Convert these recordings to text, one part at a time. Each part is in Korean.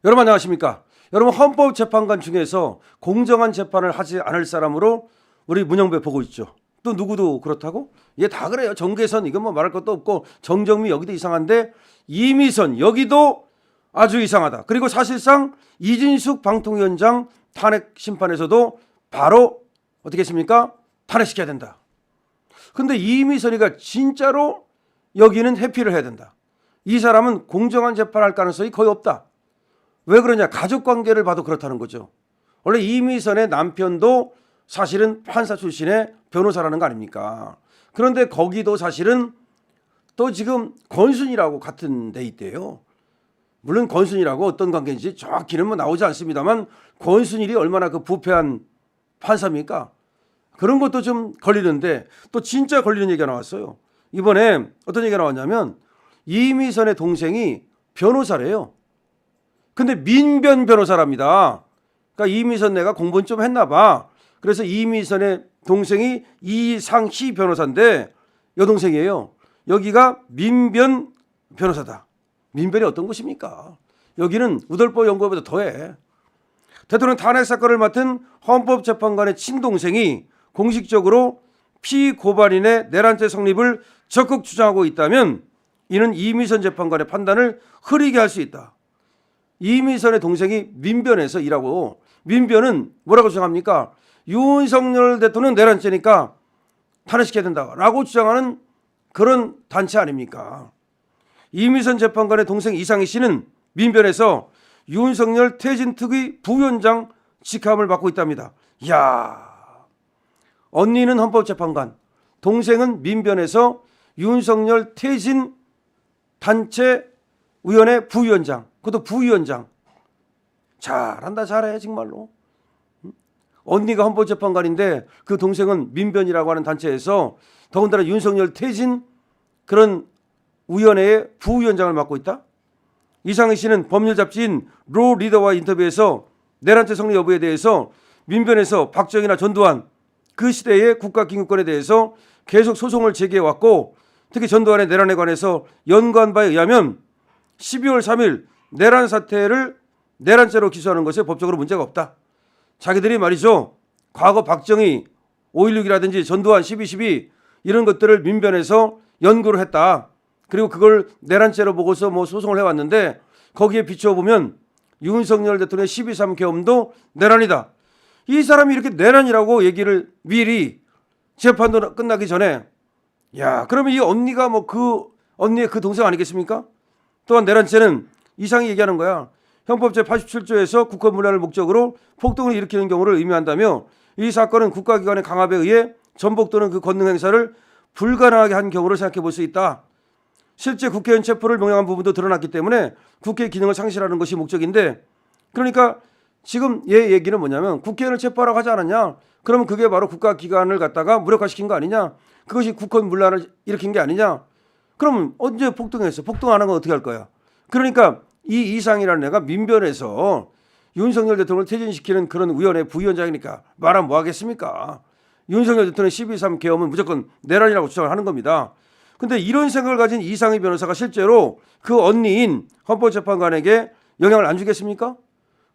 여러분 안녕하십니까? 여러분 헌법재판관 중에서 공정한 재판을 하지 않을 사람으로 우리 문영배 보고 있죠. 또 누구도 그렇다고? 얘 다 그래요. 정계선 이건 뭐 말할 것도 없고 정정미 여기도 이상한데 이미선 여기도 아주 이상하다. 그리고 사실상 이진숙 방통위원장 탄핵 심판에서도 바로 어떻게 했습니까? 탄핵시켜야 된다. 근데 이미선이가 진짜로 여기는 회피를 해야 된다. 이 사람은 공정한 재판할 가능성이 거의 없다. 왜 그러냐? 가족관계를 봐도 그렇다는 거죠. 원래 이미선의 남편도 사실은 판사 출신의 변호사라는 거 아닙니까? 그런데 거기도 사실은 또 지금 권순이라고 같은 데 있대요. 물론 권순이라고 어떤 관계인지 정확히는 뭐 나오지 않습니다만 권순일이 얼마나 그 부패한 판사입니까? 그런 것도 좀 걸리는데 또 진짜 걸리는 얘기가 나왔어요. 이번에 어떤 얘기가 나왔냐면 이미선의 동생이 변호사래요. 근데 민변 변호사랍니다. 그러니까 이미선 내가 공부는 좀 했나 봐. 그래서 이미선의 동생이 이상희 변호사인데 여동생이에요. 여기가 민변 변호사다. 민변이 어떤 곳입니까? 여기는 우덜법 연구원보다 더해. 대통령 탄핵 사건을 맡은 헌법재판관의 친동생이 공식적으로 피고발인의 내란죄 성립을 적극 주장하고 있다면 이는 이미선 재판관의 판단을 흐리게 할 수 있다. 이미선의 동생이 민변에서 일하고 민변은 뭐라고 주장합니까? 윤석열 대통령 내란죄니까 탄핵시켜야 된다라고 주장하는 그런 단체 아닙니까? 이미선 재판관의 동생 이상희 씨는 민변에서 윤석열 퇴진특위 부위원장 직함을 맡고 있답니다. 이야, 언니는 헌법재판관, 동생은 민변에서 윤석열 퇴진 단체 위원회 부위원장, 그것도 부위원장. 잘한다, 잘해 정말로. 언니가 헌법재판관인데 그 동생은 민변이라고 하는 단체에서 더군다나 윤석열 퇴진 그런 위원회의 부위원장을 맡고 있다. 이상희 씨는 법률 잡지인 로 리더와 인터뷰에서 내란죄 성립 여부에 대해서 민변에서 박정희나 전두환 그 시대의 국가기득권에 대해서 계속 소송을 제기해왔고 특히 전두환의 내란에 관해서 연구한 바에 의하면 12월 3일 내란 사태를 내란죄로 기소하는 것에 법적으로 문제가 없다. 자기들이 말이죠. 과거 박정희 5.16이라든지 전두환 12.12 이런 것들을 민변에서 연구를 했다. 그리고 그걸 내란죄로 보고서 뭐 소송을 해왔는데 거기에 비춰보면 윤석열 대통령의 12.3 계엄도 내란이다. 이 사람이 이렇게 내란이라고 얘기를 미리 재판도 끝나기 전에 야, 그러면 이 언니가 뭐 그 언니의 그 동생 아니겠습니까? 또한 내란죄는 이상이 얘기하는 거야. 형법 제87조에서 국권분란을 목적으로 폭동을 일으키는 경우를 의미한다며 이 사건은 국가기관의 강압에 의해 전복 또는 그 권능 행사를 불가능하게 한 경우를 생각해 볼 수 있다. 실제 국회의원 체포를 명령한 부분도 드러났기 때문에 국회의 기능을 상실하는 것이 목적인데 그러니까 지금 얘 얘기는 뭐냐면 국회의원을 체포하라고 하지 않았냐? 그러면 그게 바로 국가기관을 갖다가 무력화시킨 거 아니냐? 그것이 국권분란을 일으킨 게 아니냐? 그러면 언제 폭동했어? 폭동 안 한 건 어떻게 할 거야? 그러니까 이 이상이라는 애가 민변에서 윤석열 대통령을 퇴진시키는 그런 위원회 부위원장이니까 말하면 뭐 하겠습니까? 윤석열 대통령 12.3 계엄은 무조건 내란이라고 주장을 하는 겁니다. 근데 이런 생각을 가진 이상희 변호사가 실제로 그 언니인 헌법재판관에게 영향을 안 주겠습니까?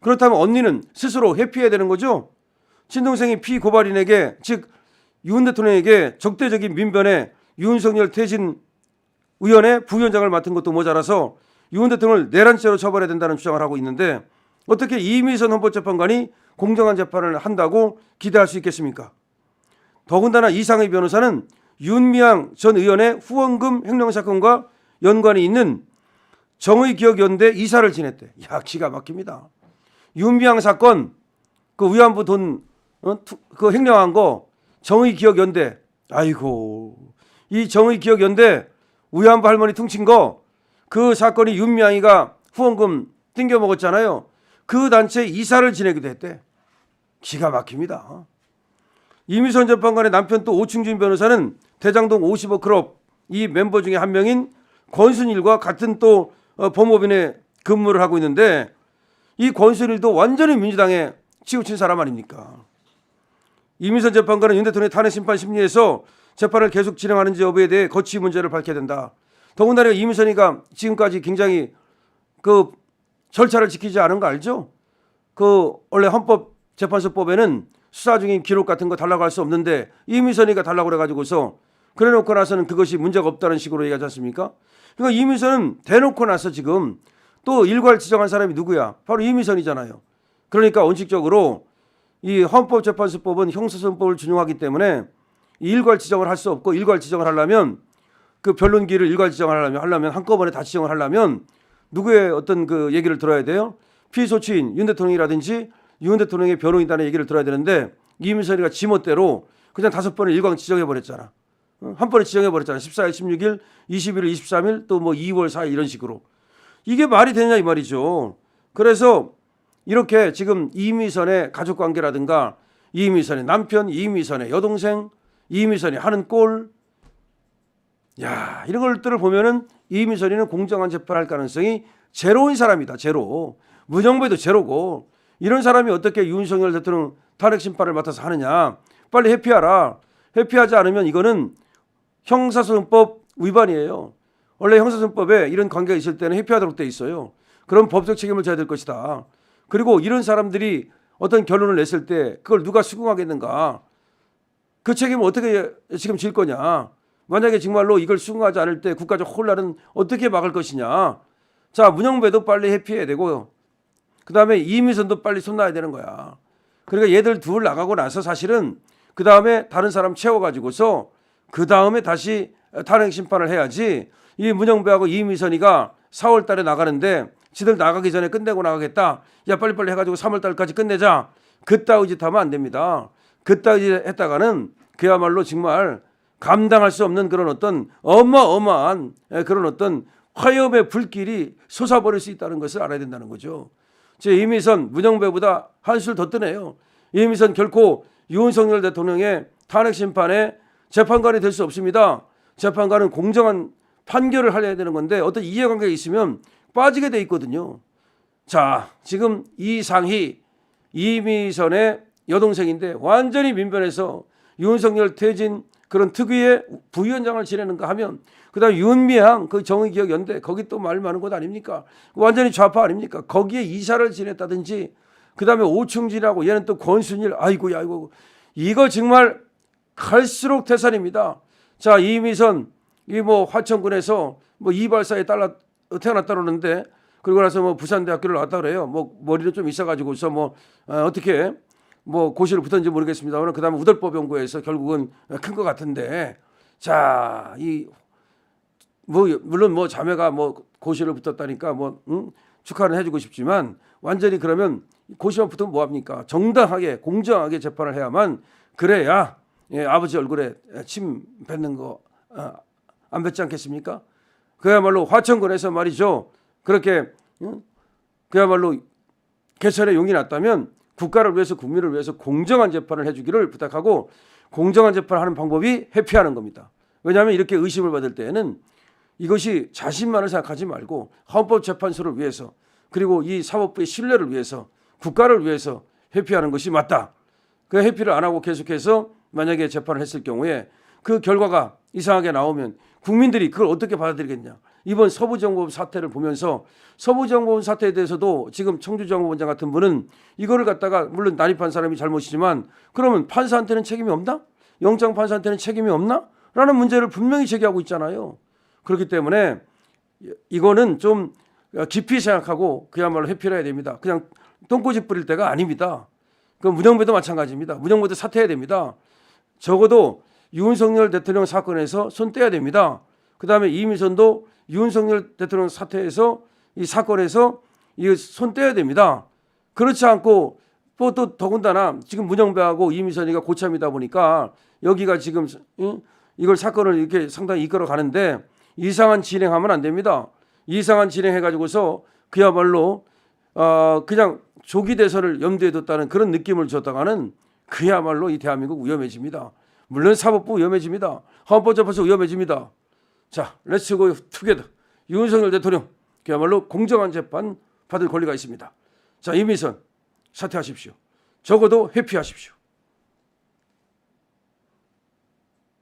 그렇다면 언니는 스스로 회피해야 되는 거죠. 친동생이 피고발인에게 즉 윤 대통령에게 적대적인 민변에 윤석열 퇴진 위원회 부위원장을 맡은 것도 모자라서 윤 대통령을 내란죄로 처벌해야 된다는 주장을 하고 있는데 어떻게 이미선 헌법재판관이 공정한 재판을 한다고 기대할 수 있겠습니까? 더군다나 이상희 변호사는 윤미향 전 의원의 후원금 횡령 사건과 연관이 있는 정의기억연대 이사를 지냈대. 야, 기가 막힙니다. 윤미향 사건 그 위안부 돈 그 횡령한 거 정의기억연대. 아이고, 이 정의기억연대 위안부 할머니 퉁친 거 그 사건이 윤미향이가 후원금 띵겨 먹었잖아요. 그 단체 이사를 지내기도 했대. 기가 막힙니다. 이미선 재판관의 남편 또 오충진 변호사는 대장동 50억 클럽 이 멤버 중에 한 명인 권순일과 같은 또 법무법인에 근무를 하고 있는데 이 권순일도 완전히 민주당에 치우친 사람 아닙니까? 이미선 재판관은 윤 대통령의 탄핵 심판 심리에서 재판을 계속 진행하는지 여부에 대해 거치 문제를 밝혀야 된다. 더군다나 이미선이가 지금까지 굉장히 그 절차를 지키지 않은 거 알죠? 그 원래 헌법재판소법에는 수사 중인 기록 같은 거 달라고 할 수 없는데 이미선이가 달라고 그래가지고서 그래놓고 나서는 그것이 문제가 없다는 식으로 얘기하지 않습니까? 그러니까 이미선은 대놓고 나서 지금 또 일괄 지정한 사람이 누구야? 바로 이미선이잖아요. 그러니까 원칙적으로 이 헌법재판소법은 형사소송법을 준용하기 때문에 일괄 지정을 할 수 없고, 일괄 지정을 하려면 그 변론기를 일괄 지정을 하려면 한꺼번에 다 지정을 하려면 누구의 어떤 그 얘기를 들어야 돼요? 피소치인 윤 대통령이라든지 윤 대통령의 변호인단의 얘기를 들어야 되는데 이미선이가 지멋대로 그냥 5번을 일광 지정해 버렸잖아. 한 번에 지정해 버렸잖아. 14일, 16일, 21일, 23일 또 뭐 2월 4일 이런 식으로. 이게 말이 되느냐 이 말이죠. 그래서 이렇게 지금 이미선의 가족관계라든가 이미선의 남편, 이미선의 여동생, 이미선이 하는 꼴, 야, 이런 것들을 보면은 이미선이는 공정한 재판을 할 가능성이 제로인 사람이다. 제로. 문영배도 제로고, 이런 사람이 어떻게 윤석열 대통령 탄핵 심판을 맡아서 하느냐. 빨리 회피하라. 회피하지 않으면 이거는 형사소송법 위반이에요. 원래 형사소송법에 이런 관계가 있을 때는 회피하도록 돼 있어요. 그럼 법적 책임을 져야 될 것이다. 그리고 이런 사람들이 어떤 결론을 냈을 때 그걸 누가 수긍하겠는가. 그 책임을 어떻게 지금 질 거냐. 만약에 정말로 이걸 수긍하지 않을 때 국가적 혼란은 어떻게 막을 것이냐. 자, 문영배도 빨리 회피해야 되고, 그 다음에 이미선도 빨리 손 놔야 되는 거야. 그러니까 얘들 둘 나가고 나서 사실은 그 다음에 다른 사람 채워가지고서 그 다음에 다시 탄핵 심판을 해야지. 이 문영배하고 이미선이가 4월 달에 나가는데 지들 나가기 전에 끝내고 나가겠다. 야, 빨리빨리 해가지고 3월 달까지 끝내자. 그따위 짓 하면 안 됩니다. 그따위 짓 했다가는 그야말로 정말 감당할 수 없는 그런 어떤 어마어마한 그런 어떤 화염의 불길이 솟아버릴 수 있다는 것을 알아야 된다는 거죠. 제 이미선 문영배보다 한술 더 뜨네요. 이미선 결코 윤석열 대통령의 탄핵 심판에 재판관이 될 수 없습니다. 재판관은 공정한 판결을 해야 되는 건데 어떤 이해관계가 있으면 빠지게 돼 있거든요. 자, 지금 이상희 이미선의 여동생인데 완전히 민변해서 윤석열 퇴진 그런 특유의 부위원장을 지내는가 하면, 그다음에 윤미향 그 정의기억연대 거기 또 말 많은 곳 아닙니까? 완전히 좌파 아닙니까? 거기에 이사를 지냈다든지, 그다음에 오충진하고 얘는 또 권순일, 아이고 이거 정말 갈수록 태산입니다. 자, 이미선 이 뭐 화천군에서 뭐 이발사에 태어났다 그러는데, 그리고 나서 뭐 부산대학교를 나왔다 그래요. 뭐 머리도 좀 있어가지고서 뭐 어떻게 뭐 고시를 붙었는지 모르겠습니다만, 그다음에 우덜법 연구에서 결국은 큰 것 같은데, 자, 이 뭐 물론 뭐 자매가 뭐 고시를 붙었다니까 뭐 축하는 해주고 싶지만, 완전히 그러면 고시만 붙으면 뭐 합니까? 정당하게 공정하게 재판을 해야만, 그래야 아버지 얼굴에 침 뱉는 거 안 뱉지 않겠습니까? 그야말로 화천군에서 말이죠. 그렇게 그야말로 개천에 용이 났다면 국가를 위해서 국민을 위해서 공정한 재판을 해주기를 부탁하고, 공정한 재판을 하는 방법이 회피하는 겁니다. 왜냐하면 이렇게 의심을 받을 때에는 이것이 자신만을 생각하지 말고 헌법재판소를 위해서, 그리고 이 사법부의 신뢰를 위해서, 국가를 위해서 회피하는 것이 맞다. 그 회피를 안 하고 계속해서 만약에 재판을 했을 경우에 그 결과가 이상하게 나오면 국민들이 그걸 어떻게 받아들이겠냐. 이번 서부정보원 사태를 보면서, 서부정보원 사태에 대해서도 지금 청주정보원장 같은 분은 이거를 갖다가 물론 난입한 사람이 잘못이지만, 그러면 판사한테는 책임이 없나? 영장 판사한테는 책임이 없나? 라는 문제를 분명히 제기하고 있잖아요. 그렇기 때문에 이거는 좀 깊이 생각하고 그야말로 회피를 해야 됩니다. 그냥 똥꼬집 뿌릴 때가 아닙니다. 그 문영배도 마찬가지입니다. 문영배도 사퇴해야 됩니다. 적어도 윤석열 대통령 사건에서 손 떼야 됩니다. 그다음에 이미선도 윤석열 대통령 사퇴에서 이 사건에서 이 손 떼야 됩니다. 그렇지 않고 또 더군다나 지금 문영배하고 이미선이가 고참이다 보니까 여기가 지금 이걸 사건을 이렇게 상당히 이끌어 가는데, 이상한 진행하면 안 됩니다. 이상한 진행해가지고서 그야말로 그냥 조기 대선을 염두에 뒀다는 그런 느낌을 줬다가는 그야말로 이 대한민국 위험해집니다. 물론 사법부 위험해집니다. 헌법재판소 위험해집니다. 자, 렛츠 고 투게더. 윤석열 대통령 그야말로 공정한 재판 받을 권리가 있습니다. 자, 이미선 사퇴하십시오. 적어도 회피하십시오.